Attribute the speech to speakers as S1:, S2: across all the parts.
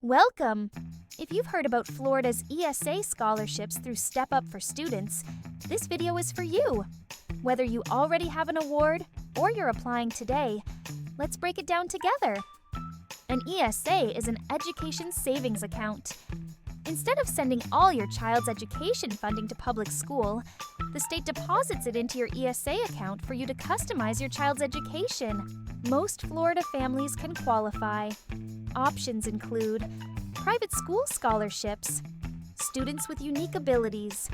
S1: Welcome! If you've heard about Florida's ESA scholarships through Step Up for Students, this video is for you. Whether you already have an award or you're applying today, let's break it down together. An ESA is an education savings account. Instead of sending all your child's education funding to public school, the state deposits it into your ESA account for you to customize your child's education. Most Florida families can qualify. Options include private school scholarships, students with unique abilities,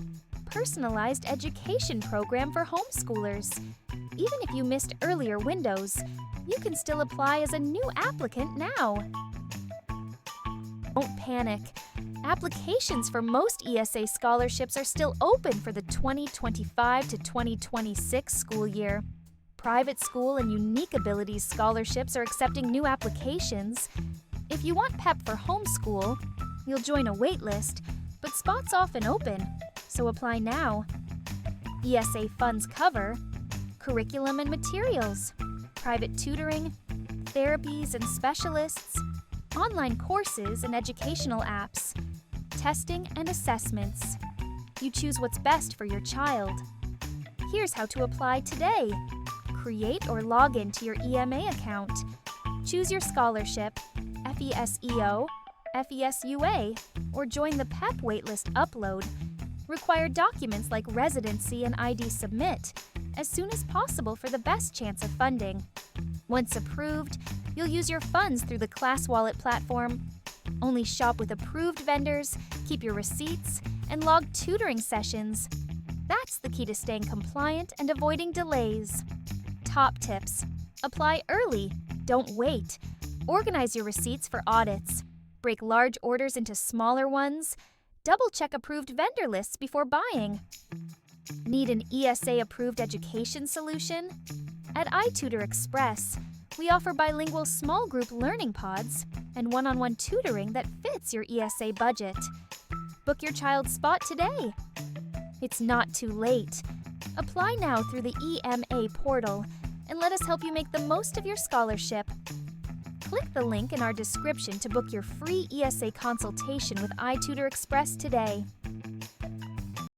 S1: personalized education program for homeschoolers. Even if you missed earlier windows, you can still apply as a new applicant now. Don't panic. Applications for most ESA scholarships are still open for the 2025 to 2026 school year. Private school and unique abilities scholarships are accepting new applications. If you want PEP for homeschool, you'll join a wait list, but spots often open, so apply now. ESA funds cover curriculum and materials, private tutoring, therapies and specialists, online courses and educational apps, testing and assessments. You choose what's best for your child. Here's how to apply today. Create or log into your EMA account. Choose your scholarship, FES-EO, FES-UA, or join the PEP waitlist upload. Require documents like residency and ID submit as soon as possible for the best chance of funding. Once approved, you'll use your funds through the ClassWallet platform. Only shop with approved vendors, keep your receipts, and log tutoring sessions. That's the key to staying compliant and avoiding delays. Top tips: apply early, don't wait. Organize your receipts for audits. Break large orders into smaller ones. Double-check approved vendor lists before buying. Need an ESA-approved education solution? At iTutorExpress, we offer bilingual small group learning pods and one-on-one tutoring that fits your ESA budget. Book your child's spot today. It's not too late. Apply now through the EMA portal and let us help you make the most of your scholarship. Click the link in our description to book your free ESA consultation with iTutorExpress today.